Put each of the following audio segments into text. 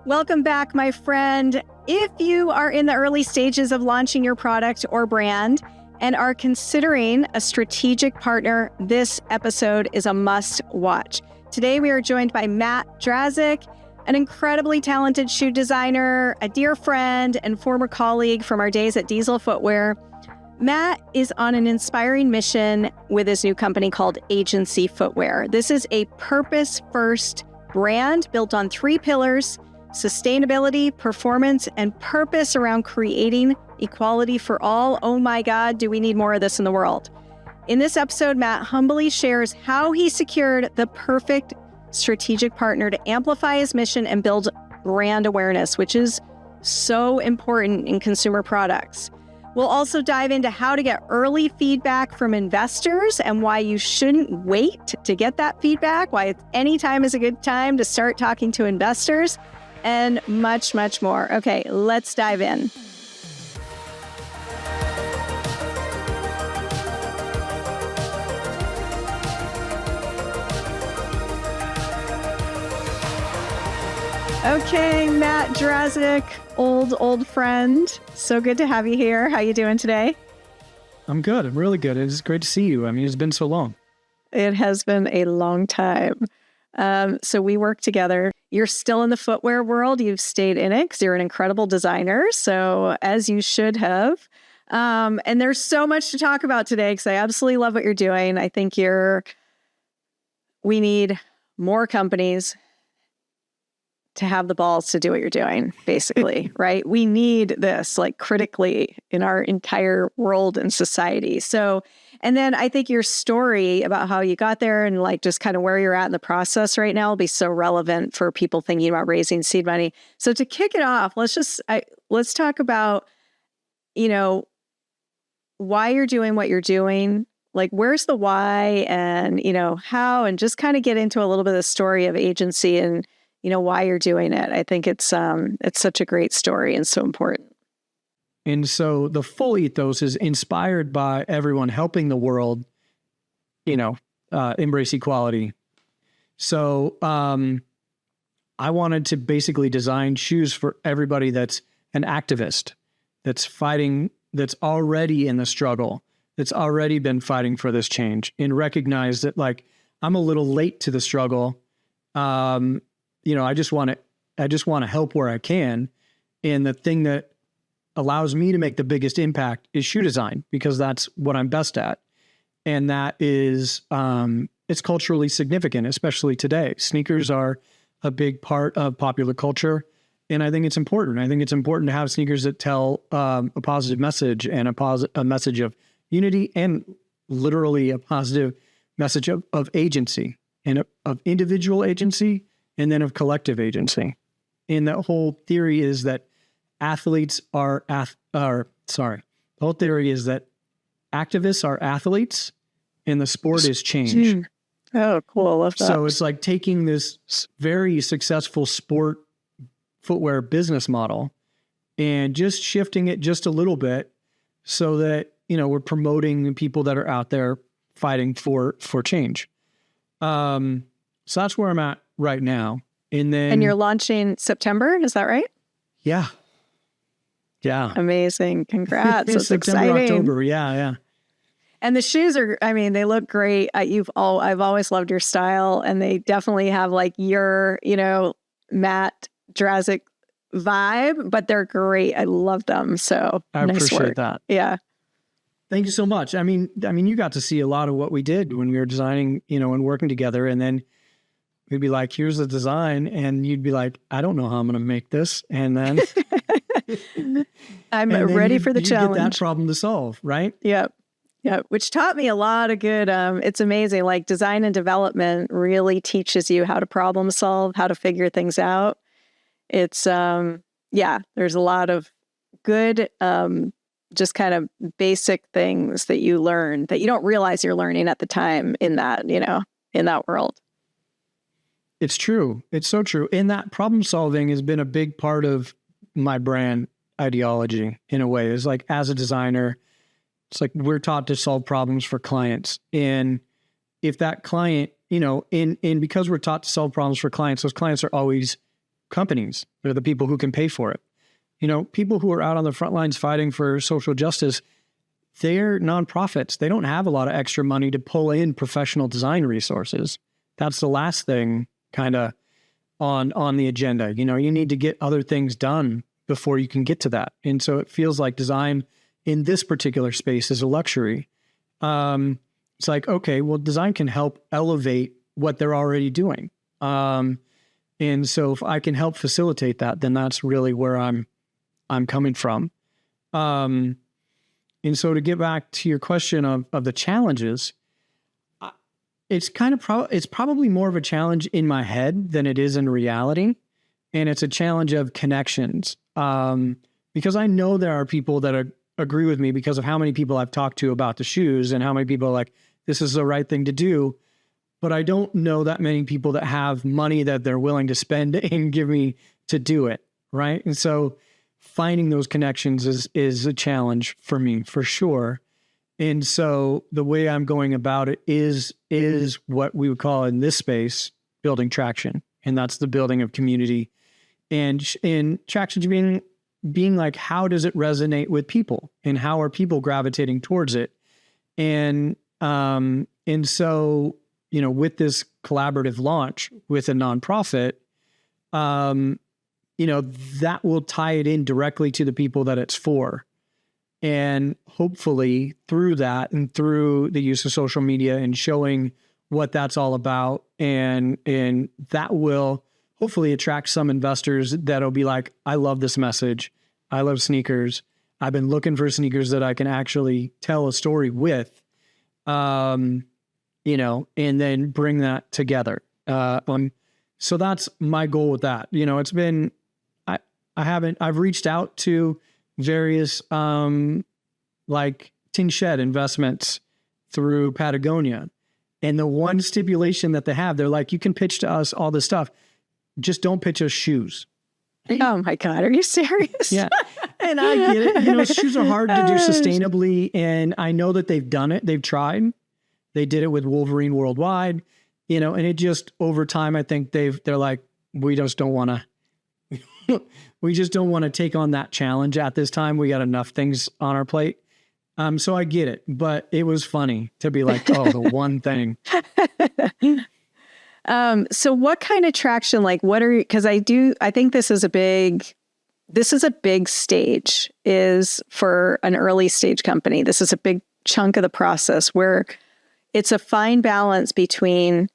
Welcome back, my friend. If you are in the early stages of launching your product or brand and are considering a strategic partner, this episode is a must watch. Today, we are joined by Matt Drazic, an incredibly talented shoe designer, a dear friend, and former colleague from our days at AGENCY Footwear. Matt is on an inspiring mission with his new company called AGENCY Footwear. This is a purpose-first brand built on 3 pillars: sustainability, performance, and purpose around creating equality for all. Oh my God, do we need more of this in the world? In this episode, Matt humbly shares how he secured the perfect strategic partner to amplify his mission and build brand awareness, which is so important in consumer products. We'll also dive into how to get early feedback from investors and why you shouldn't wait to get that feedback, why any time is a good time to start talking to investors, and much, much more. Okay, let's dive in. Okay, Matt Drazic, old friend. So good to have you here. How you doing today? I'm good. I'm really good. It's great to see you. I mean, it's been so long. It has been a long time. So we work together. You're still in the footwear world. You've stayed in it because you're an incredible designer. So as you should have. And there's so much to talk about today because I absolutely love what you're doing. I think we need more companies to have the balls to do what you're doing, basically, right? We need this like critically in our entire world and society. So, and then I think your story about how you got there and like just kind of where you're at in the process right now will be so relevant for people thinking about raising seed money. So to kick it off, let's talk about, why you're doing what you're doing. Like, where's the why and, how, and just kind of get into a little bit of the story of agency and, why you're doing it. I think it's such a great story and so important. And so the full ethos is inspired by everyone helping the world, embrace equality. So I wanted to basically design shoes for everybody that's an activist, that's fighting, that's already in the struggle, that's already been fighting for this change, and recognize that like I'm a little late to the struggle. I just want to help where I can. And the thing that allows me to make the biggest impact is shoe design, because that's what I'm best at. And that is, it's culturally significant, especially today. Sneakers are a big part of popular culture. And I think it's important. I think it's important to have sneakers that tell a positive message and a message of unity, and literally a positive message of agency, and of individual agency, and then of collective agency. And that whole theory is that activists are athletes and the sport is change. Oh, cool. I love that. So it's like taking this very successful sport footwear business model and just shifting it just a little bit so that, we're promoting the people that are out there fighting for change. So that's where I'm at right now. And you're launching September, is that right? Yeah. Amazing. Congrats. It's September, exciting. October. Yeah. And the shoes they look great. I've always loved your style, and they definitely have like your, Matt Drazic vibe, but they're great. I love them. So I nice appreciate work. that. Yeah. Thank you so much. I mean, you got to see a lot of what we did when we were designing, and working together. And then we'd be like, here's the design. And you'd be like, I don't know how I'm going to make this. And then I'm ready for the challenge. Get that problem to solve, right? Yep. Which taught me a lot of good, it's amazing. Like design and development really teaches you how to problem solve, how to figure things out. It's, there's a lot of good, just kind of basic things that you learn that you don't realize you're learning at the time in that, in that world. It's true. It's so true. And that problem solving has been a big part of my brand ideology in a way. Is like, as a designer, it's like we're taught to solve problems for clients. And if that client, and because we're taught to solve problems for clients, those clients are always companies. They're the people who can pay for it. People who are out on the front lines fighting for social justice, they're nonprofits. They don't have a lot of extra money to pull in professional design resources. That's the last thing kind of on the agenda. You need to get other things done before you can get to that. And so it feels like design in this particular space is a luxury. It's like, okay, well, design can help elevate what they're already doing. And so if I can help facilitate that, then that's really where I'm coming from. And so to get back to your question of the challenges, it's it's probably more of a challenge in my head than it is in reality. And it's a challenge of connections. Because I know there are people that agree with me because of how many people I've talked to about the shoes and how many people are like, this is the right thing to do. But I don't know that many people that have money that they're willing to spend and give me to do it. Right. And so finding those connections is a challenge for me, for sure. And so the way I'm going about it is what we would call in this space, building traction. And that's the building of community. And traction being like, how does it resonate with people and how are people gravitating towards it? And so, with this collaborative launch with a nonprofit, that will tie it in directly to the people that it's for. And hopefully through that and through the use of social media and showing what that's all about, and that will hopefully attract some investors that'll be like, I love this message. I love sneakers. I've been looking for sneakers that I can actually tell a story with, and then bring that together. So that's my goal with that. It's been, I've reached out to various, like Tin Shed investments through Patagonia. And the one stipulation that they have, they're like, you can pitch to us all this stuff. Just don't pitch us shoes. Oh my God. Are you serious? Yeah. And I get it. Shoes are hard to do sustainably. And I know that they've done it. They've tried. They did it with Wolverine Worldwide, and it just over time, I think they're like, we just don't want to take on that challenge at this time. We got enough things on our plate. So I get it, but it was funny to be like, oh, the one thing. So what kind of traction, because I think this is a big stage is for an early stage company. This is a big chunk of the process where it's a fine balance between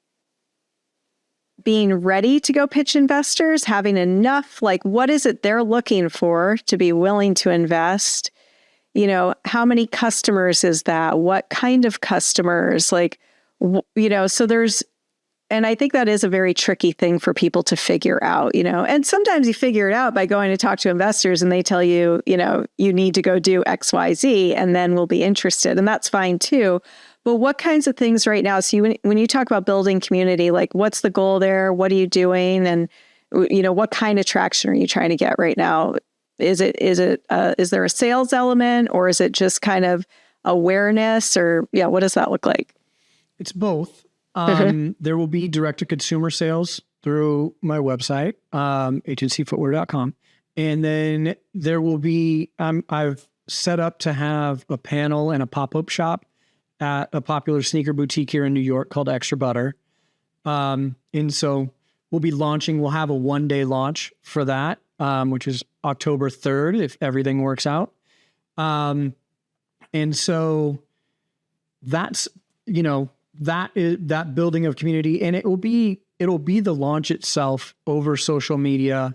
being ready to go pitch investors, having enough, what is it they're looking for to be willing to invest? How many customers is that? What kind of customers? So and I think that is a very tricky thing for people to figure out, and sometimes you figure it out by going to talk to investors and they tell you, you need to go do X, Y, Z, and then we'll be interested. And that's fine too. But what kinds of things right now? So when you talk about building community, what's the goal there? What are you doing? And, what kind of traction are you trying to get right now? Is there a sales element, or is it just kind of awareness, or what does that look like? It's both. There will be direct to consumer sales through my website, agencyfootwear.com. And then there will be, I've set up to have a panel and a pop-up shop at a popular sneaker boutique here in New York called Extra Butter. And so we'll have a one-day launch for that, which is October 3rd, if everything works out. And so that's, that building of community, and it'll be the launch itself over social media,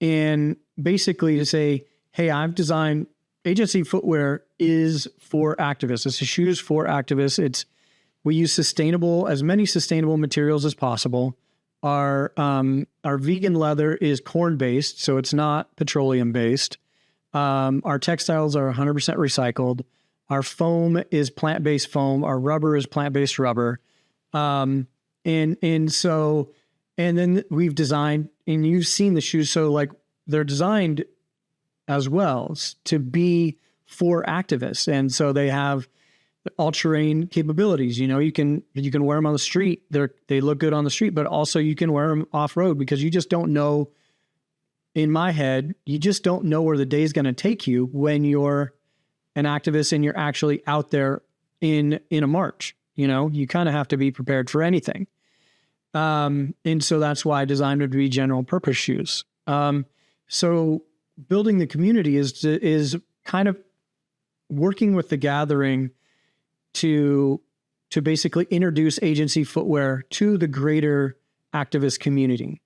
and basically to say, hey, I've designed Agency Footwear is for activists. It's shoes for activists. We use as many sustainable materials as possible. Our vegan leather is corn-based, so it's not petroleum-based. Our textiles are 100% recycled. Our foam is plant-based foam. Our rubber is plant-based rubber. And then we've designed, and you've seen the shoes, so they're designed as well to be for activists. And so they have all-terrain capabilities. You can wear them on the street. They look good on the street, but also you can wear them off-road because you just don't know in my head, you just don't know where the day is going to take you when you're an activist and you're actually out there in a march. You kind of have to be prepared for anything. And so that's why I designed it to be general purpose shoes. So building the community is kind of working with the gathering to basically introduce Agency Footwear to the greater activist community.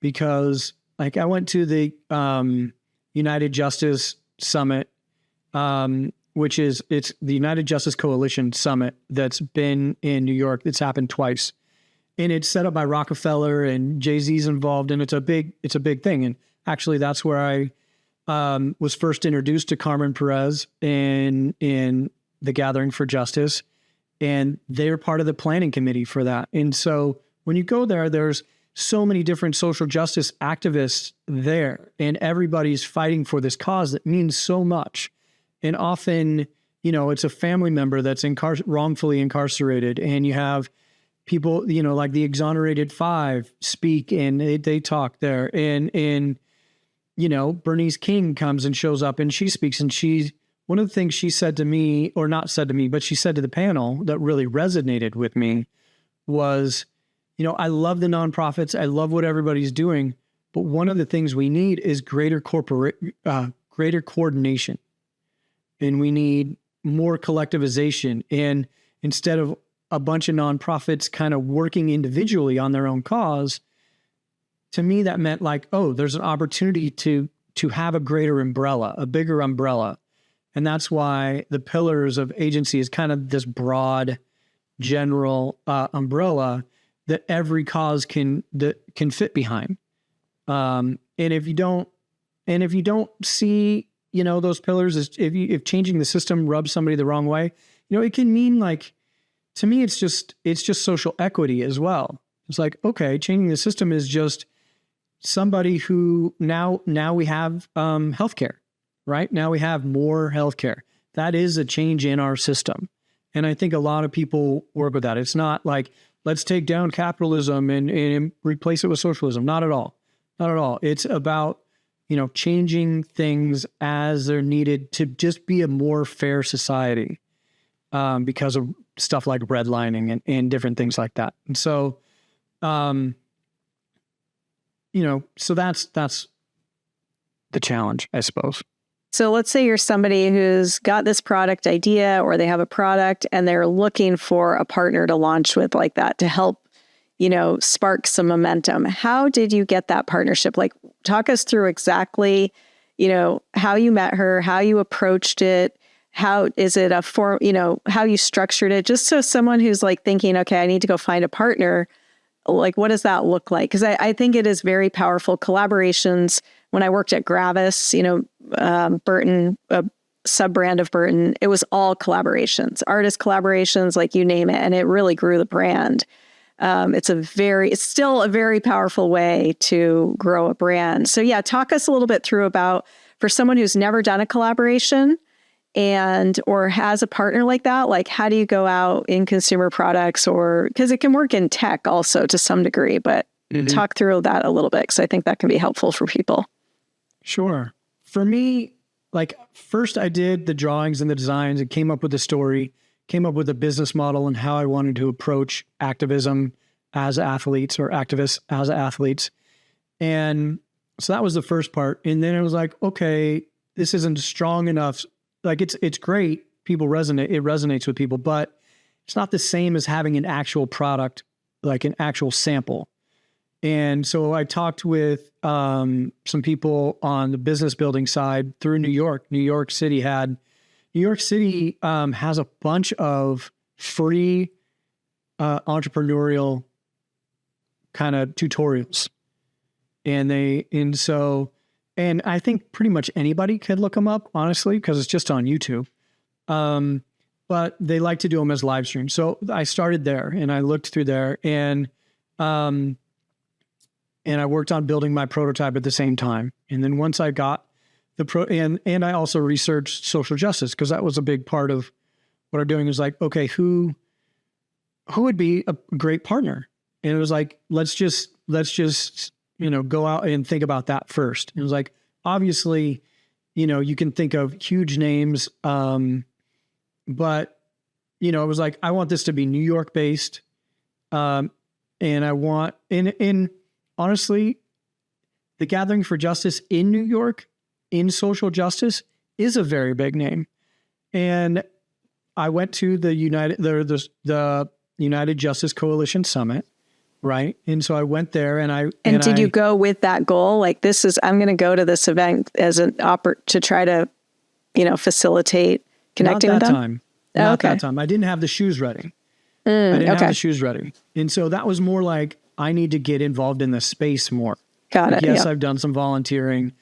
Because like I went to the United Justice Summit, which it's the United Justice Coalition Summit that's been in New York. It's happened twice. And it's set up by Rockefeller, and Jay-Z's involved, and it's a big thing. And actually that's where I was first introduced to Carmen Perez in the Gathering for Justice. And they're part of the planning committee for that. And so when you go there, there's so many different social justice activists there, and everybody's fighting for this cause that means so much. And often, it's a family member that's wrongfully incarcerated, and you have people, like the Exonerated Five speak, and they talk there. And Bernice King comes and shows up, and she speaks, and one of the things she said to me, or not said to me, but she said to the panel that really resonated with me was, I love the nonprofits. I love what everybody's doing. But one of the things we need is greater coordination. And we need more collectivization. And instead of a bunch of nonprofits kind of working individually on their own cause, to me, that meant like, oh, there's an opportunity to have a greater umbrella, a bigger umbrella. And that's why the pillars of agency is kind of this broad, general umbrella that every cause can fit behind. And if you don't see, those pillars, if changing the system rubs somebody the wrong way, it can mean like, to me, it's just social equity as well. It's like, okay, changing the system is just somebody who now we have healthcare. Right now we have more healthcare. That is a change in our system. And I think a lot of people work with that. It's not like, let's take down capitalism and replace it with socialism. Not at all. Not at all. It's about, changing things as they're needed to just be a more fair society because of stuff like redlining and different things like that. And so, so that's the challenge, I suppose. So let's say you're somebody who's got this product idea, or they have a product and they're looking for a partner to launch with like that to help, spark some momentum. How did you get that partnership? Like, talk us through exactly, how you met her, how you approached it, how is it how you structured it, just so someone who's like thinking, okay, I need to go find a partner, like, what does that look like? Because I think it is very powerful. Collaborations. When I worked at Gravis, Burton, a sub-brand of Burton, it was all collaborations, artist collaborations, like you name it. And it really grew the brand. It's still a very powerful way to grow a brand. So yeah, talk us a little bit through about, for someone who's never done a collaboration or has a partner like that, like how do you go out in consumer products, or because it can work in tech also to some degree, but talk through that a little bit, because I think that can be helpful for people. Sure. For me, like first I did the drawings and the designs and came up with a story, came up with a business model and how I wanted to approach activism as athletes, or activists as athletes. And so that was the first part. And then it was like, okay, this isn't strong enough. Like it's great. It resonates with people, but it's not the same as having an actual product, like an actual sample. And so I talked with some people on the business building side through New York. New York City has a bunch of free entrepreneurial kind of tutorials. And I think pretty much anybody could look them up, honestly, because it's just on YouTube. But they like to do them as live streams. So I started there and I looked through there, and I worked on building my prototype at the same time. And then once I got and I also researched social justice, because that was a big part of what I'm doing. Is like, okay, who would be a great partner? And it was like, let's just go out and think about that first. It was like, obviously, you can think of huge names. But, it was like, I want this to be New York based. And I want, in honestly, the Gathering for Justice in New York, in social justice, is a very big name. And I went to the United Justice Coalition Summit, right? And so I went there, and did you go with that goal? Like, I'm going to go to this event as an to try to, facilitate connecting with them? Not that time. I didn't have the shoes ready. I didn't have the shoes ready. And so that was more like, I need to get involved in the space more. Got it. Yes, Yep. I've done some volunteering,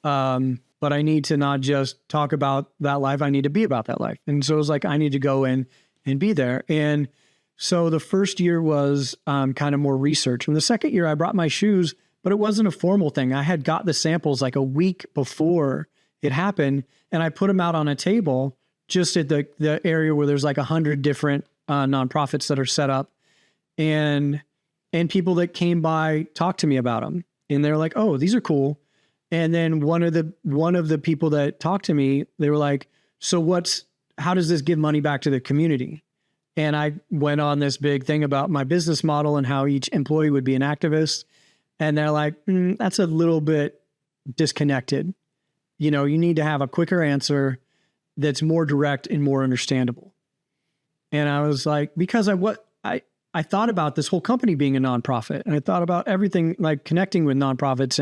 but I need to not just talk about that life. I need to be about that life. And so it was like, I need to go in and be there. And so the first year was kind of more research. And the second year, I brought my shoes, but it wasn't a formal thing. I had got the samples like a week before it happened, and I put them out on a table just at the area where there's like 100 different nonprofits that are set up, and people that came by talked to me about them, and they're like, "Oh, these are cool." And then one of the people that talked to me, they were like, "So how does this give money back to the community?" And I went on this big thing about my business model and how each employee would be an activist. And they're like, that's a little bit disconnected. You need to have a quicker answer that's more direct and more understandable. And I was like, because I thought about this whole company being a nonprofit, and I thought about everything like connecting with nonprofits,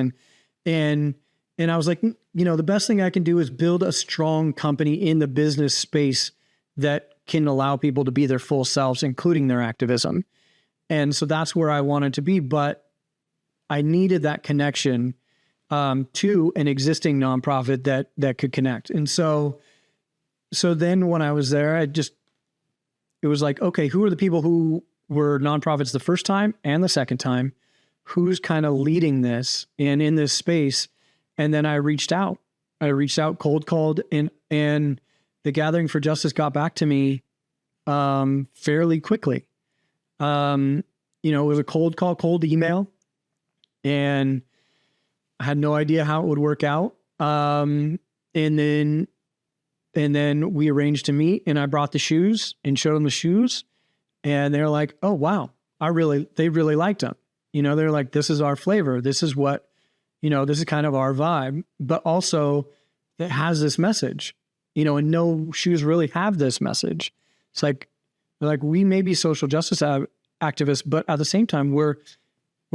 and I was like, the best thing I can do is build a strong company in the business space that can allow people to be their full selves, including their activism. And so that's where I wanted to be, but I needed that connection to an existing nonprofit that could connect. And so then when I was there, it was like, okay, who are the people who were nonprofits the first time and the second time? Who's kind of leading this and in this space? And then I reached out, cold called, and the Gathering for Justice got back to me fairly quickly. It was a cold call, cold email, and I had no idea how it would work out. And then we arranged to meet, and I brought the shoes and showed them the shoes, and they're like, "Oh, wow. They really liked them." They're like, "This is our flavor. This is what, this is kind of our vibe, but also it has this message." And no shoes really have this message. It's like, we may be social justice activists, but at the same time, we're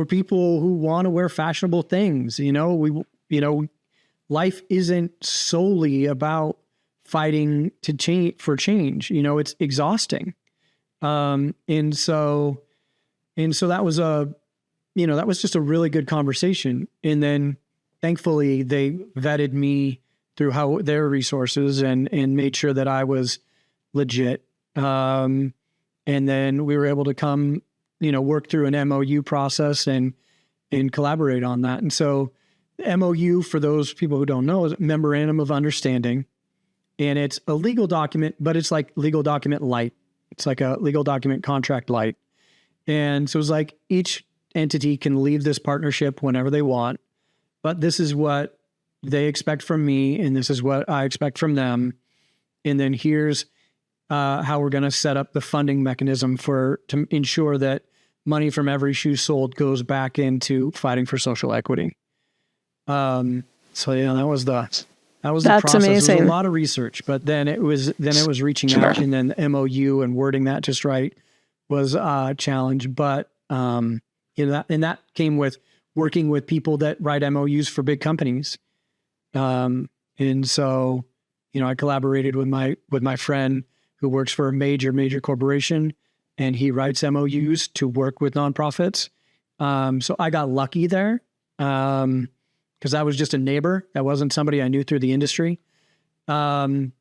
people who want to wear fashionable things. Life isn't solely about fighting for change. It's exhausting. And so that was that was just a really good conversation. And then thankfully they vetted me through their resources and made sure that I was legit. And then we were able to come, work through an MOU process and collaborate on that. And so the MOU, for those people who don't know, is a memorandum of understanding, and it's a legal document, but it's like legal document light. It's like a legal document contract light. And so it's like each entity can leave this partnership whenever they want, but this is what they expect from me, and this is what I expect from them. And then here's how we're going to set up the funding mechanism to ensure that money from every shoe sold goes back into fighting for social equity. So yeah, that was the process. Amazing. It was a lot of research, but then it was reaching out, and then the MOU and wording that just right was a challenge. But that came with working with people that write MOUs for big companies. And so, I collaborated with my friend who works for a major corporation, and he writes MOUs to work with nonprofits. So I got lucky there, because I was just a neighbor. That wasn't somebody I knew through the industry. And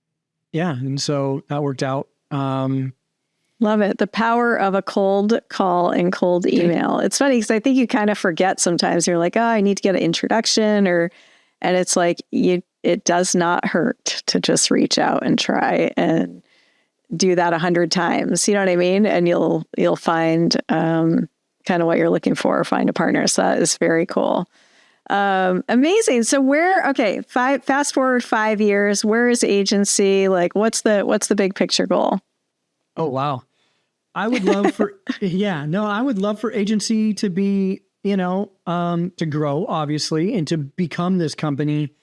so that worked out. Love it. The power of a cold call and cold email. It's funny because I think you kind of forget sometimes. You're like, oh, I need to get an introduction, and it's like, it does not hurt to just reach out and try and do that 100 times. You know what I mean? And you'll find kind kind of what you're looking for, find a partner. So that is very cool. Amazing. So fast forward 5 years, where is Agency? Like, what's the big picture goal? Oh, wow. I would love for, I would love for Agency to be, to grow, obviously, and to become this company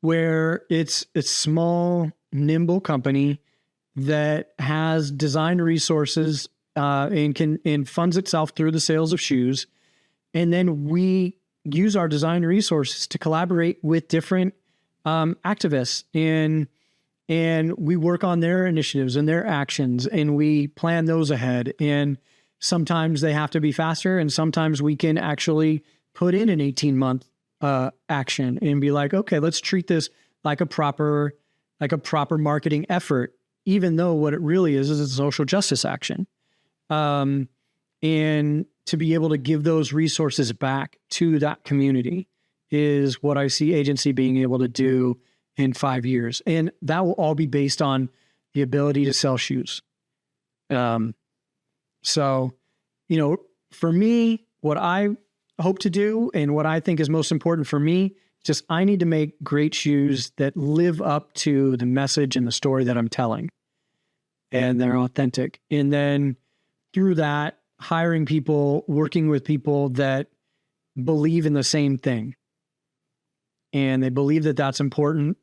where it's a small, nimble company that has design resources and funds itself through the sales of shoes. And then we use our design resources to collaborate with different activists and we work on their initiatives and their actions, and we plan those ahead. And sometimes they have to be faster, and sometimes we can actually put in an 18-month action and be like, okay, let's treat this like a proper marketing effort, even though what it really is a social justice action. And to be able to give those resources back to that community is what I see Agency being able to do in 5 years. And that will all be based on the ability to sell shoes. So, for me, what I hope to do and what I think is most important for me, just I need to make great shoes that live up to the message and the story that I'm telling. And they're authentic. And then through that, hiring people, working with people that believe in the same thing. And they believe that that's important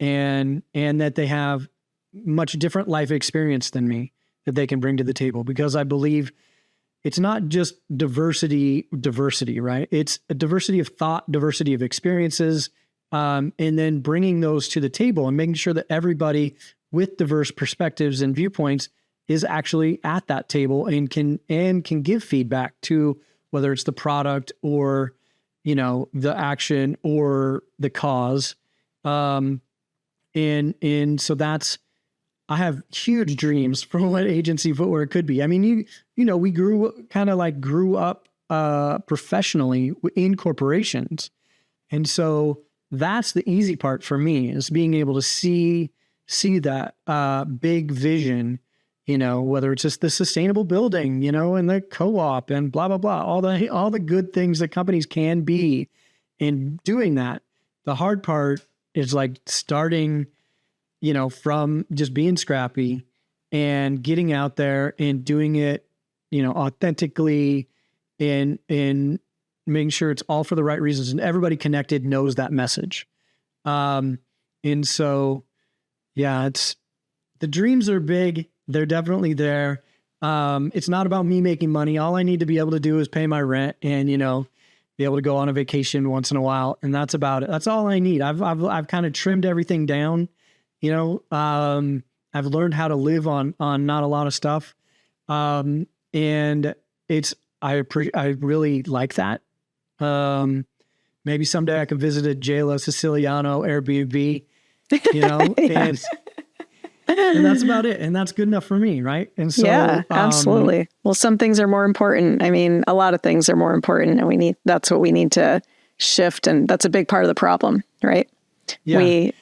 and that they have much different life experience than me that they can bring to the table, because I believe it's not just diversity, right? It's a diversity of thought, diversity of experiences, and then bringing those to the table and making sure that everybody with diverse perspectives and viewpoints is actually at that table and can give feedback to whether it's the product or, the action or the cause. And so I have huge dreams for what Agency Footwear could be. I mean, we grew up professionally in corporations. And so that's the easy part for me, is being able to see that big vision, whether it's just the sustainable building, and the co-op and blah, blah, blah, all the good things that companies can be in doing that. The hard part is like starting, from just being scrappy and getting out there and doing it, authentically and making sure it's all for the right reasons and everybody connected knows that message. And so, the dreams are big. They're definitely there. It's not about me making money. All I need to be able to do is pay my rent and, be able to go on a vacation once in a while. And that's about it. That's all I need. I've kind of trimmed everything down. I've learned how to live on not a lot of stuff. And I really like that. Maybe someday I can visit a Jayla Siciliano Airbnb, Yes. and that's about it. And that's good enough for me. Right. And so, yeah, absolutely. Well, some things are more important. I mean, a lot of things are more important, and that's what we need to shift. And that's a big part of the problem, right? Yeah.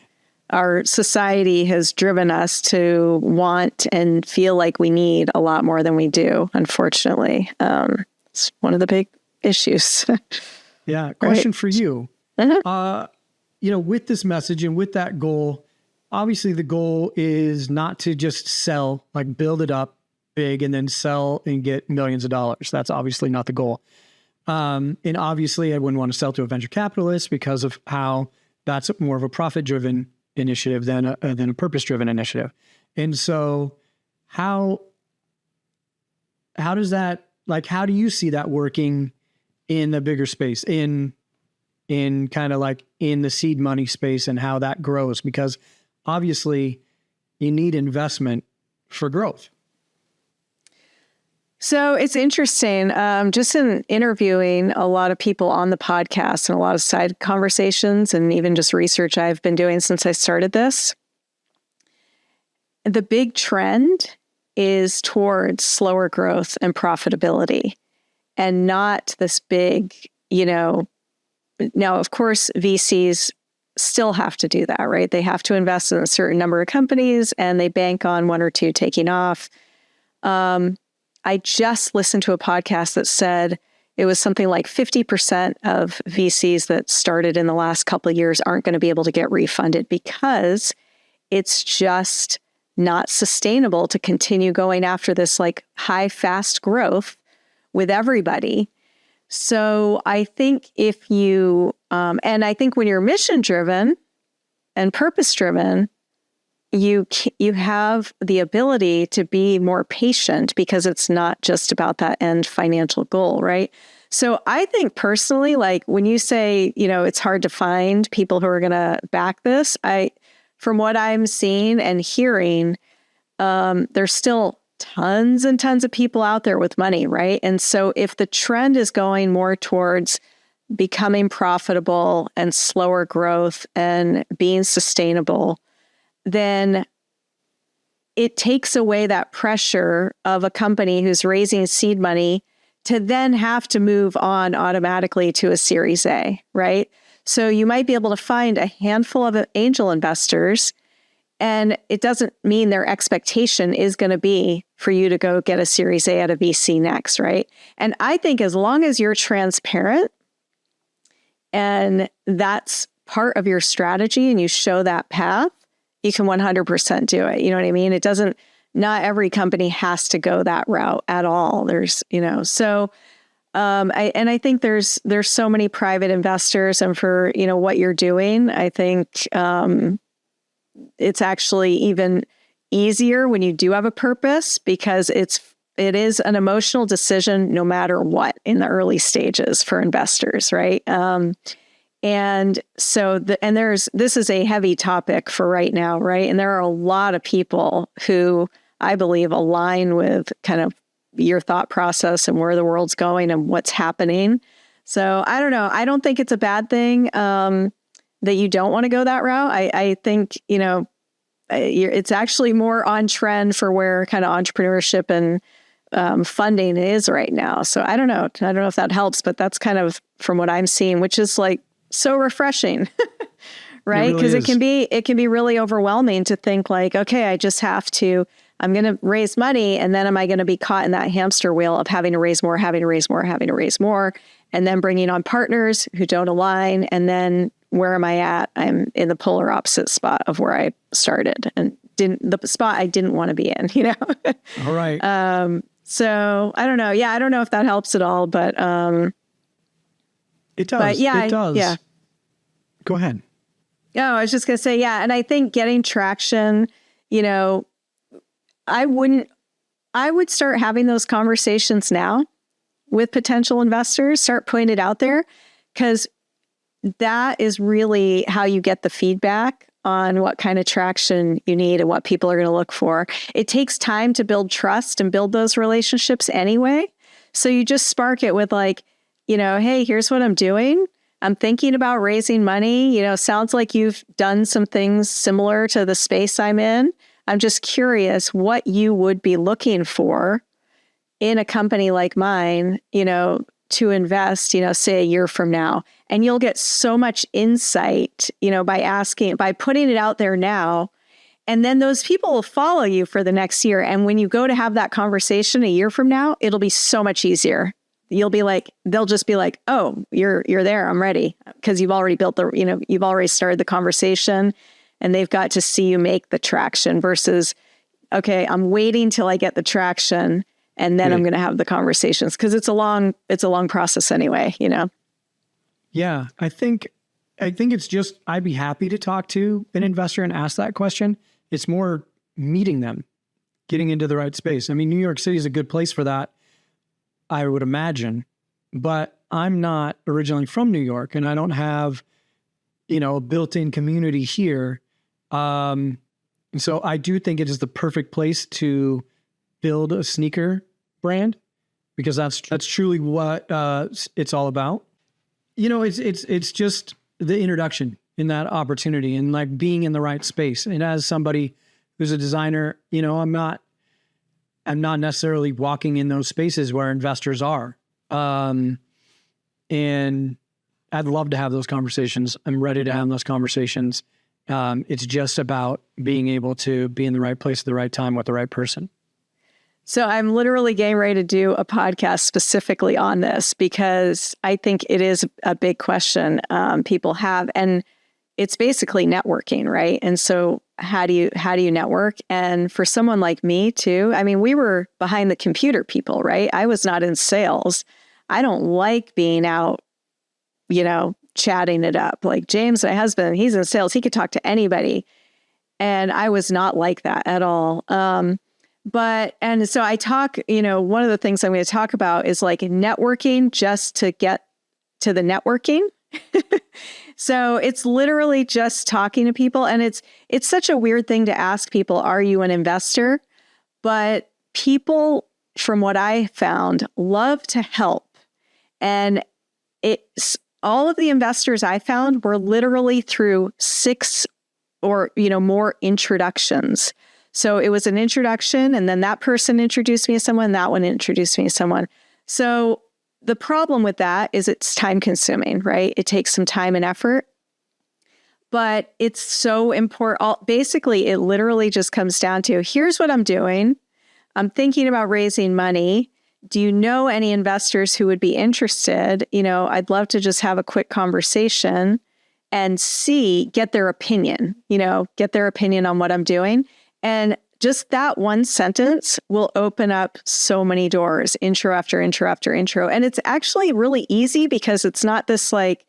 Our society has driven us to want and feel like we need a lot more than we do, unfortunately. It's one of the big issues. Yeah. Question Right. for you. With this message and with that goal, obviously the goal is not to just sell, like build it up big and then sell and get millions of dollars. That's obviously not the goal. And obviously I wouldn't want to sell to a venture capitalist because of how that's more of a profit-driven initiative than a purpose-driven initiative. And so how does that, how do you see that working in the bigger space, in kind of like in the seed money space, and how that grows? Because obviously you need investment for growth. So it's interesting. Just in interviewing a lot of people on the podcast and a lot of side conversations and even just research I've been doing since I started this, the big trend is towards slower growth and profitability, and not this big, now, of course, VCs still have to do that, right? They have to invest in a certain number of companies and they bank on one or two taking off. I just listened to a podcast that said it was something like 50% of VCs that started in the last couple of years aren't going to be able to get refunded because it's just not sustainable to continue going after this like high, fast growth with everybody. So I think if you, and I think when you're mission driven and purpose driven, you have the ability to be more patient because it's not just about that end financial goal, right? So I think personally, like when you say, it's hard to find people who are going to back this, from what I'm seeing and hearing, there's still tons and tons of people out there with money, right? And so if the trend is going more towards becoming profitable and slower growth and being sustainable, then it takes away that pressure of a company who's raising seed money to then have to move on automatically to a Series A, right? So you might be able to find a handful of angel investors, and it doesn't mean their expectation is going to be for you to go get a Series A at a VC next, right? And I think as long as you're transparent and that's part of your strategy and you show that path, you can 100% do it. You know what I mean? Not every company has to go that route at all. There's, so I think there's so many private investors, and for, what you're doing, I think it's actually even easier when you do have a purpose because it is an emotional decision no matter what in the early stages for investors, right? And so, this is a heavy topic for right now, right? And there are a lot of people who I believe align with kind of your thought process and where the world's going and what's happening. So I don't know. I don't think it's a bad thing that you don't want to go that route. I think, it's actually more on trend for where kind of entrepreneurship and funding is right now. So I don't know. I don't know if that helps, but that's kind of from what I'm seeing, which is like so refreshing, right? Because it can be really overwhelming to think like, okay, I'm going to raise money, and then am I going to be caught in that hamster wheel of having to raise more, and then bringing on partners who don't align, and then where am I at? I'm in the polar opposite spot of where I started, and the spot I didn't want to be in, All right. So I don't know. Yeah, I don't know if that helps at all, but it does. But yeah, it does. Yeah. Go ahead. No, I was just going to say, yeah. And I think getting traction, I would start having those conversations now with potential investors, start putting it out there, because that is really how you get the feedback on what kind of traction you need and what people are going to look for. It takes time to build trust and build those relationships anyway. So you just spark it with like, hey, here's what I'm doing. I'm thinking about raising money. Sounds like you've done some things similar to the space I'm in. I'm just curious what you would be looking for in a company like mine, to invest, say a year from now. And you'll get so much insight, by putting it out there now. And then those people will follow you for the next year. And when you go to have that conversation a year from now, it'll be so much easier. They'll just be like, oh, you're there. I'm ready. Because you've already you've already started the conversation, and they've got to see you make the traction versus, okay, I'm waiting till I get the traction and then I'm going to have the conversations, because it's a long process anyway, Yeah, I think it's just, I'd be happy to talk to an investor and ask that question. It's more meeting them, getting into the right space. I mean, New York City is a good place for that, I would imagine, but I'm not originally from New York, and I don't have, a built-in community here. And so I do think it is the perfect place to build a sneaker brand, because that's truly what it's all about. It's just the introduction in that opportunity and like being in the right space. And as somebody who's a designer, I'm not necessarily walking in those spaces where investors are. And I'd love to have those conversations. I'm ready to have those conversations. It's just about being able to be in the right place at the right time with the right person. So I'm literally getting ready to do a podcast specifically on this because I think it is a big question people have, and it's basically networking, right? And so how do you network? And for someone like me too, I mean, we were behind the computer people, right? I was not in sales. I don't like being out, chatting it up. Like James, my husband, he's in sales. He could talk to anybody. And I was not like that at all. And so I talk, one of the things I'm going to talk about is like networking just to get to the networking. So it's literally just talking to people. And it's such a weird thing to ask people, are you an investor? But people, from what I found, love to help. And all of the investors I found were literally through 6 or, more introductions. So it was an introduction, and then that person introduced me to someone, that one introduced me to someone. So the problem with that is it's time consuming, right? It takes some time and effort, but it's so important. Basically, it literally just comes down to, here's what I'm doing. I'm thinking about raising money. Do you know any investors who would be interested? I'd love to just have a quick conversation and get their opinion, get their opinion on what I'm doing. And just that one sentence will open up so many doors, intro after intro after intro. And it's actually really easy because it's not this like,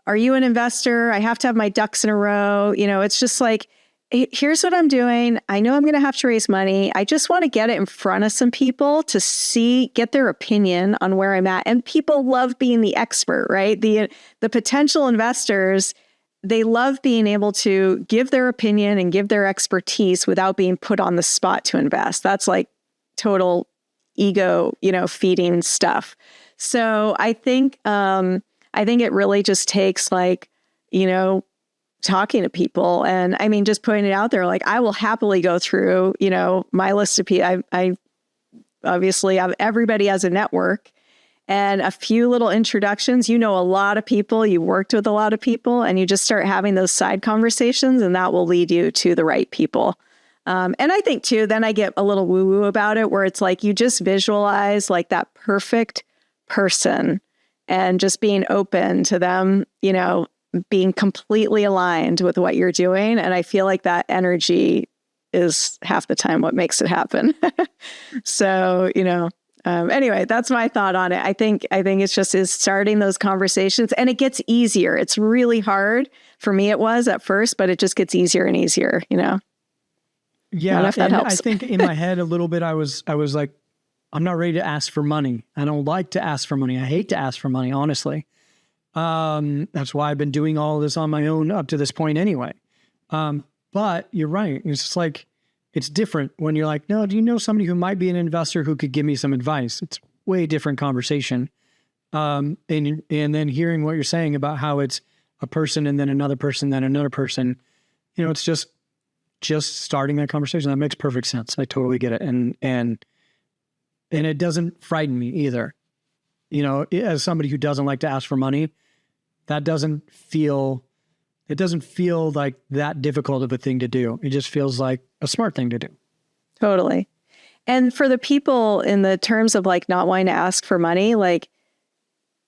are you an investor? I have to have my ducks in a row. It's just like, here's what I'm doing. I know I'm going to have to raise money. I just want to get it in front of some people to get their opinion on where I'm at. And people love being the expert, right? The potential investors, they love being able to give their opinion and give their expertise without being put on the spot to invest. That's like total ego, feeding stuff. So I think it really just takes like, talking to people. And I mean, just putting it out there, like I will happily go through, my list of people. I obviously have everybody as a network. And a few little introductions, a lot of people, you worked with a lot of people, and you just start having those side conversations, and that will lead you to the right people. And I think too, then I get a little woo-woo about it, where it's like you just visualize like that perfect person and just being open to them, being completely aligned with what you're doing. And I feel like that energy is half the time what makes it happen. So, anyway, that's my thought on it. I think is starting those conversations, and it gets easier. It's really hard for me. It was at first, but it just gets easier and easier, Yeah. I don't know if that helps. I think in my head a little bit, I was like, I'm not ready to ask for money. I don't like to ask for money. I hate to ask for money, honestly. That's why I've been doing all of this on my own up to this point anyway. But you're right. It's just like, it's different when you're like, no, do you know somebody who might be an investor who could give me some advice? It's way different conversation. And then hearing what you're saying about how it's a person and then another person, then another person, it's just starting that conversation. That makes perfect sense. I totally get it. And it doesn't frighten me either. As somebody who doesn't like to ask for money, it doesn't feel like that difficult of a thing to do. It just feels like a smart thing to do. Totally. And for the people in the terms of like not wanting to ask for money, like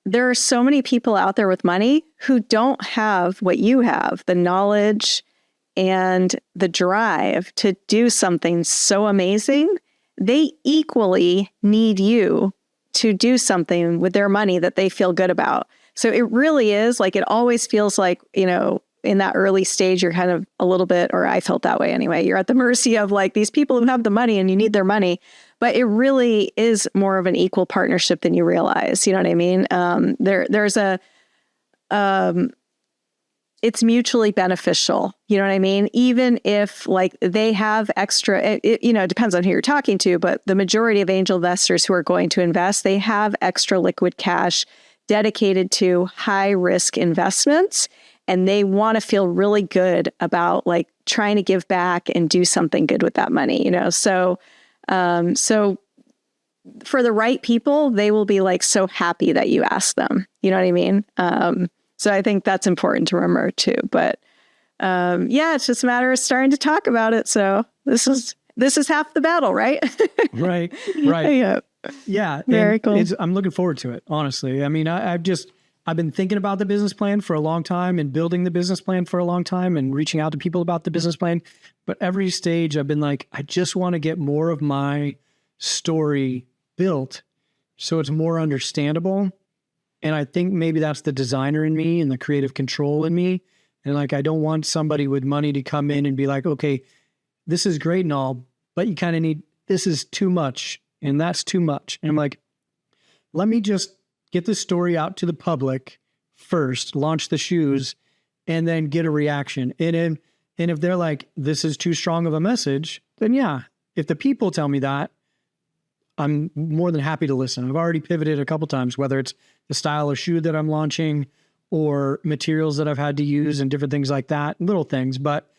there are so many people out there with money who don't have what you have, the knowledge and the drive to do something so amazing. They equally need you to do something with their money that they feel good about. So it really is like, it always feels like, in that early stage, you're kind of a little bit, or I felt that way anyway, you're at the mercy of like these people who have the money and you need their money, but it really is more of an equal partnership than you realize. You know what I mean? It's mutually beneficial. You know what I mean? Even if like they have extra, it depends on who you're talking to, but the majority of angel investors who are going to invest, they have extra liquid cash dedicated to high risk investments. And they want to feel really good about like trying to give back and do something good with that money, So for the right people, they will be like so happy that you asked them. You know what I mean? So I think that's important to remember too. But it's just a matter of starting to talk about it. So this is this is half the battle, right? Right. Yeah. Yeah. Very cool. I'm looking forward to it, honestly. I mean, I've been thinking about the business plan for a long time and building the business plan for a long time and reaching out to people about the business plan. But every stage I've been like, I just want to get more of my story built so it's more understandable. And I think maybe that's the designer in me and the creative control in me. And like, I don't want somebody with money to come in and be like, okay, this is great and all, but you kind of need, this is too much and that's too much. And I'm like, let me just get the story out to the public first, launch the shoes, and then get a reaction. And if they're like, this is too strong of a message, then yeah, if the people tell me that, I'm more than happy to listen. I've already pivoted a couple times, whether it's the style of shoe that I'm launching or materials that I've had to use and different things like that, little things. But,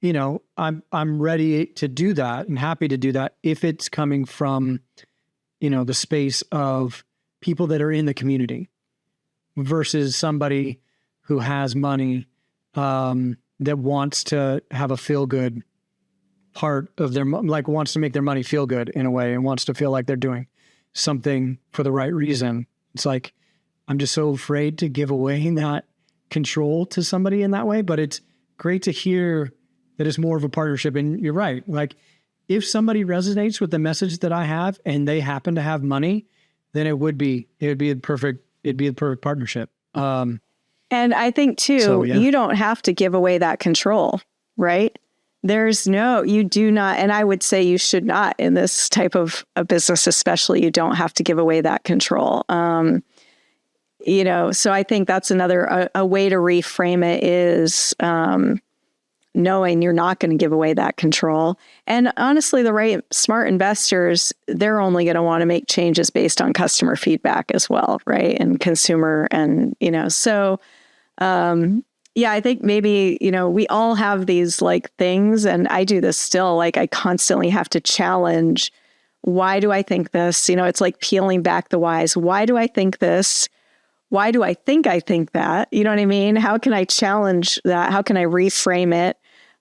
you know, I'm ready to do that and happy to do that if it's coming from, you know, the space of people that are in the community versus somebody who has money that wants to have a feel-good part of their, like wants to make their money feel good in a way and wants to feel like they're doing something for the right reason. It's like, I'm just so afraid to give away that control to somebody in that way, but it's great to hear that it's more of a partnership. And you're right. Like if somebody resonates with the message that I have and they happen to have money, then it would be a perfect partnership. And I think too, you don't have to give away that control, right? You do not. And I would say you should not in this type of a business, especially, you don't have to give away that control. You know, so I think that's another, a way to reframe it is, knowing you're not going to give away that control. And honestly, the right smart investors, they're only going to want to make changes based on customer feedback as well, right? And consumer and, you know, so, yeah, I think maybe, you know, we all have these like things, and I do this still, like I constantly have to challenge, why do I think this? You know, it's like peeling back the whys. Why do I think this? Why do I think that? You know what I mean? How can I challenge that? How can I reframe it?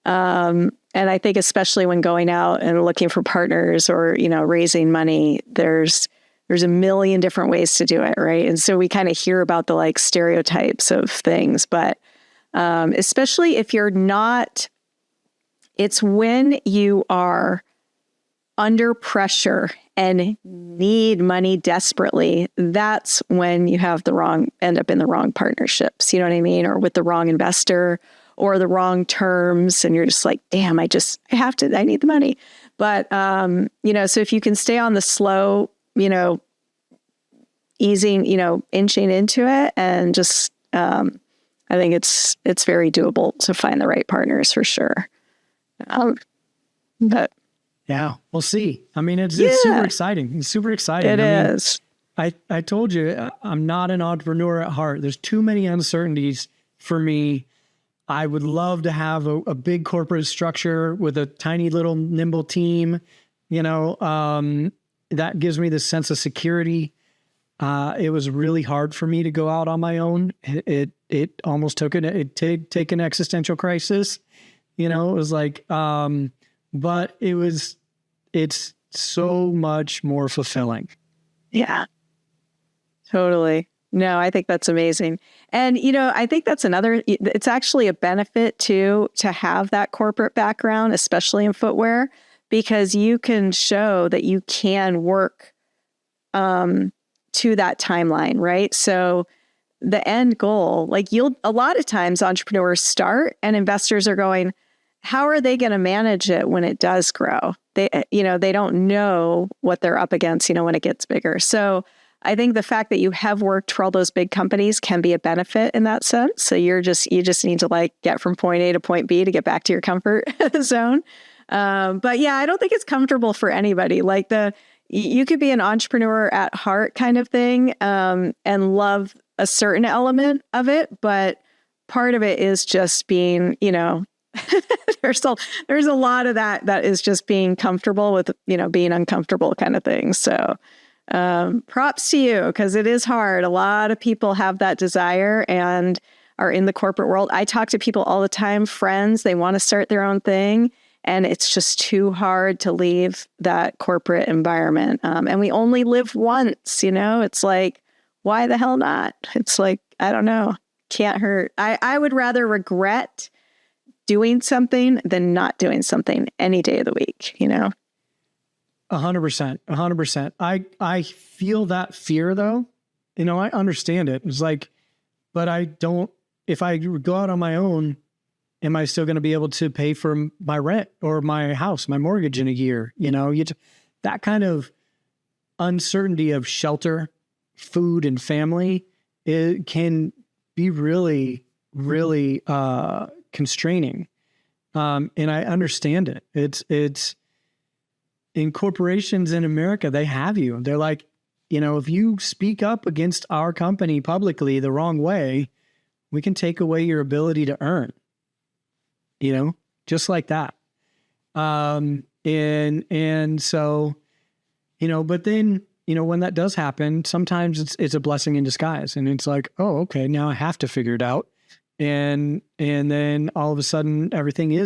And I think especially when going out and looking for partners or, you know, raising money, there's a million different ways to do it, right? And so we kind of hear about the like stereotypes of things, but especially if you're not, it's when you are under pressure and need money desperately, that's when you have end up in the wrong partnerships, you know what I mean? Or with the wrong investor or the wrong terms. And you're just like, damn, I need the money. But, you know, so if you can stay on the slow, you know, easing, you know, inching into it and just, I think it's very doable to find the right partners for sure. But yeah, we'll see. I mean, it's super exciting. It's super exciting. It is. I told you, I'm not an entrepreneur at heart. There's too many uncertainties for me. I would love to have a big corporate structure with a tiny little nimble team, you know, that gives me this sense of security. It was really hard for me to go out on my own. It almost took take an existential crisis, you know, it was like, but it's so much more fulfilling. Yeah, totally. No, I think that's amazing. And, you know, I think that's it's actually a benefit too, to have that corporate background, especially in footwear, because you can show that you can work, to that timeline, right? So the end goal, like a lot of times entrepreneurs start and investors are going, how are they going to manage it when it does grow? They don't know what they're up against, you know, when it gets bigger. So I think the fact that you have worked for all those big companies can be a benefit in that sense. So you just need to like get from point A to point B to get back to your comfort zone. But yeah, I don't think it's comfortable for anybody. Like you could be an entrepreneur at heart kind of thing, and love a certain element of it. But part of it is just being, you know, there's a lot of that is just being comfortable with, you know, being uncomfortable kind of thing. So props to you, because it is hard. A lot of people have that desire and are in the corporate world. I talk to people all the time, friends, they want to start their own thing. And it's just too hard to leave that corporate environment. And we only live once, it's like, why the hell not? It's like, I don't know, can't hurt. I would rather regret doing something than not doing something any day of the week, 100%. I feel that fear though. I understand it. It's like, but I don't, if I go out on my own, am I still going to be able to pay for my rent or my house, my mortgage in a year? That kind of uncertainty of shelter, food, and family, it can be really, really constraining. And I understand it. It's in corporations in America, they have you. They're like, if you speak up against our company publicly the wrong way, we can take away your ability to earn, just like that. And so, but then, when that does happen, sometimes it's a blessing in disguise, and it's like, oh, okay, now I have to figure it out. And then all of a sudden everything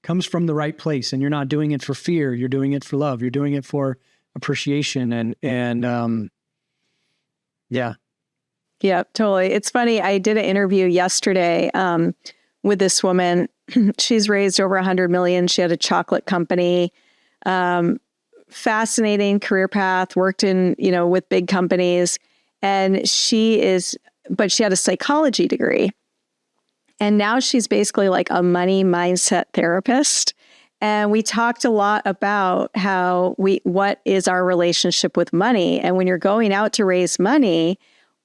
comes from the right place, and you're not doing it for fear. You're doing it for love. You're doing it for appreciation. And yeah. Yeah, totally. It's funny. I did an interview yesterday with this woman. She's raised over 100 million. She had a chocolate company, fascinating career path, worked in, with big companies. And she had a psychology degree. And now she's basically like a money mindset therapist. And we talked a lot about what is our relationship with money. And when you're going out to raise money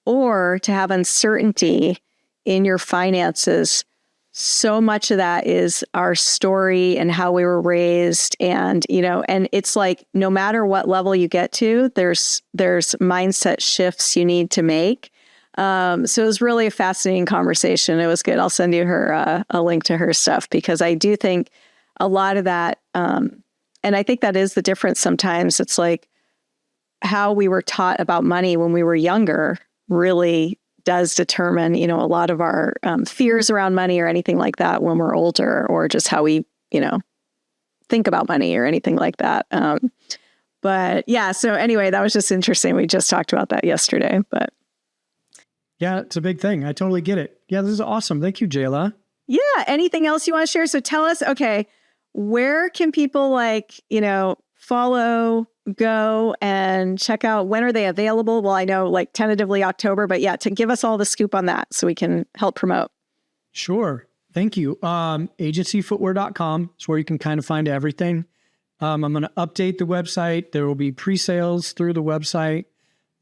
or to have uncertainty in your finances, so much of that is our story and how we were raised. And, and it's like, no matter what level you get to, there's mindset shifts you need to make. So it was really a fascinating conversation. It was good. I'll send you a link to her stuff, because I do think a lot of that, and I think that is the difference sometimes. It's like how we were taught about money when we were younger really does determine, a lot of our fears around money or anything like that when we're older, or just how we, think about money or anything like that. But yeah, so anyway, that was just interesting. We just talked about that yesterday, but. Yeah, it's a big thing. I totally get it. Yeah, this is awesome. Thank you, Jayla. Yeah. Anything else you want to share? So tell us, okay, where can people follow, go and check out? When are they available? Well, I know tentatively October, but yeah, to give us all the scoop on that so we can help promote. Sure. Thank you. AGENCYfootwear.com is where you can kind of find everything. I'm going to update the website. There will be pre-sales through the website.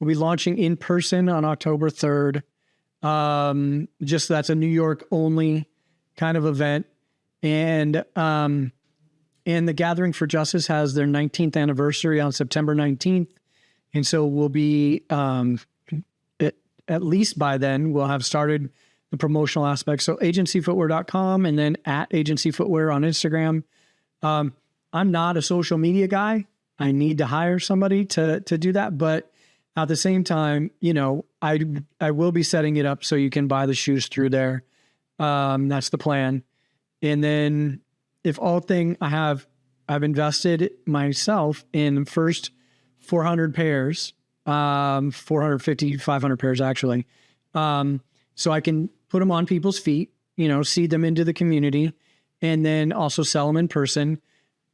We'll be launching in person on October 3rd. That's a New York only kind of event. And the Gathering for Justice has their 19th anniversary on September 19th. And so we'll be, at least by then, we'll have started the promotional aspect. So agencyfootwear.com and then at Agency Footwear on Instagram. I'm not a social media guy. I need to hire somebody to do that. But at the same time, I will be setting it up so you can buy the shoes through there. That's the plan. And then if all thing I've invested myself in the first 400 pairs, 450, 500 pairs actually. So I can put them on people's feet, seed them into the community, and then also sell them in person.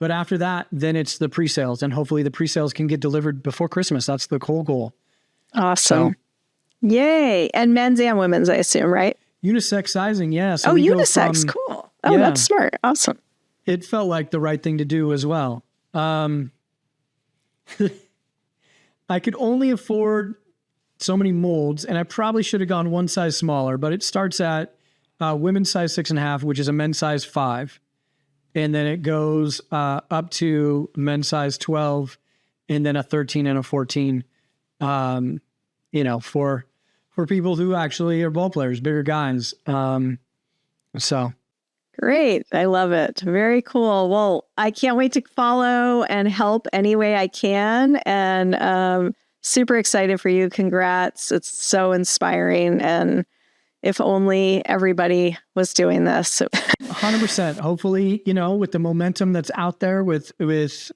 But after that, then it's the pre-sales, and hopefully the pre-sales can get delivered before Christmas. That's the whole goal. Awesome. So, yay. And men's and women's, I assume, right? Unisex sizing. Yeah. So unisex. Cool. Oh, yeah. That's smart. Awesome. It felt like the right thing to do as well. I could only afford so many molds, and I probably should have gone one size smaller, but it starts at women's size 6.5, which is a men's size 5. And then it goes up to men's size 12, and then a 13 and a 14, for people who actually are ball players, bigger guys. So. Great. I love it. Very cool. Well, I can't wait to follow and help any way I can. And super excited for you. Congrats. It's so inspiring. And if only everybody was doing this. So 100%. Hopefully, with the momentum that's out there, with the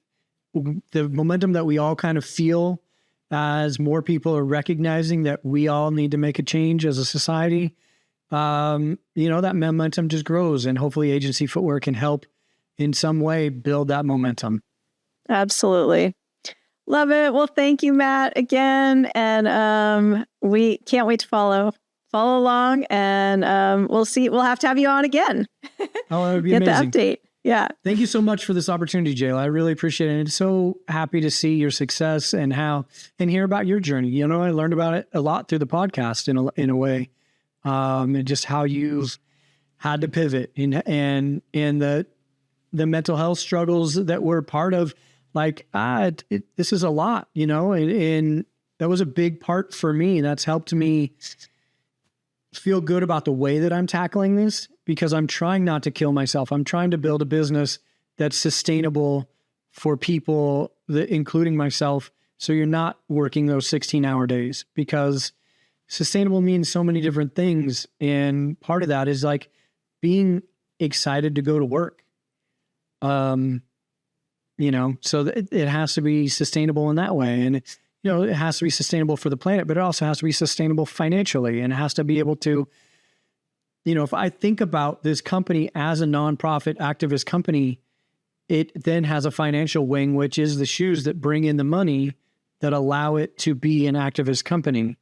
momentum that we all kind of feel as more people are recognizing that we all need to make a change as a society, that momentum just grows, and hopefully Agency Footwear can help in some way build that momentum. Absolutely. Love it. Well, thank you, Matt, again. And we can't wait to follow along, and we'll have to have you on again. Oh, that would be Get amazing. The update. Yeah. Thank you so much for this opportunity, Jayla. I really appreciate it. And so happy to see your success and hear about your journey. I learned about it a lot through the podcast in a way, and just how you've had to pivot and the mental health struggles that were part of, this is a lot, and that was a big part for me. That's helped me feel good about the way that I'm tackling this, because I'm trying not to kill myself. I'm trying to build a business that's sustainable for people, including myself. So you're not working those 16-hour days, because sustainable means so many different things. And part of that is being excited to go to work. So it has to be sustainable in that way. And it has to be sustainable for the planet, but it also has to be sustainable financially, and it has to be able to, if I think about this company as a nonprofit activist company, it then has a financial wing, which is the shoes that bring in the money that allow it to be an activist company.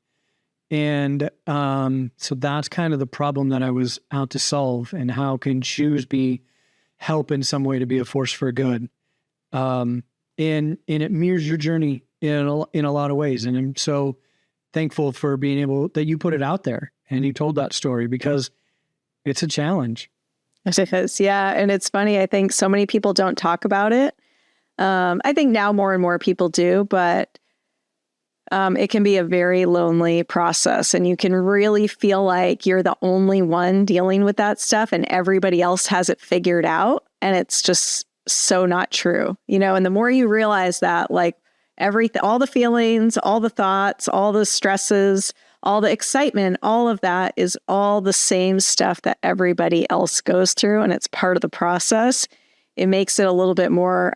And so that's kind of the problem that I was out to solve. And how can shoes help in some way to be a force for good? And it mirrors your journey in a lot of ways. And I'm so thankful for being able that you put it out there and you told that story, because it's a challenge. It is, yeah. And it's funny. I think so many people don't talk about it. I think now more and more people do, but it can be a very lonely process, and you can really feel like you're the only one dealing with that stuff and everybody else has it figured out. And it's just so not true, and the more you realize that, everything, all the feelings, all the thoughts, all the stresses, all the excitement, all of that is all the same stuff that everybody else goes through, and it's part of the process. It makes it a little bit more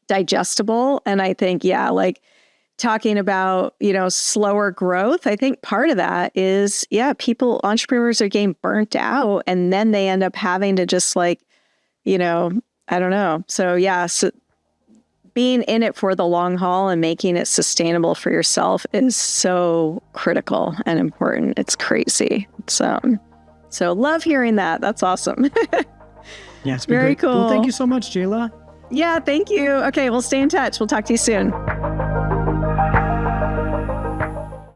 digestible. And I think, talking about, slower growth, I think part of that is, entrepreneurs are getting burnt out, and then they end up having to just I don't know. So being in it for the long haul and making it sustainable for yourself is so critical and important. It's crazy. So love hearing that. That's awesome. Yeah, it's been very cool. Well, thank you so much, Jayla. Yeah, thank you. Okay, we'll stay in touch. We'll talk to you soon.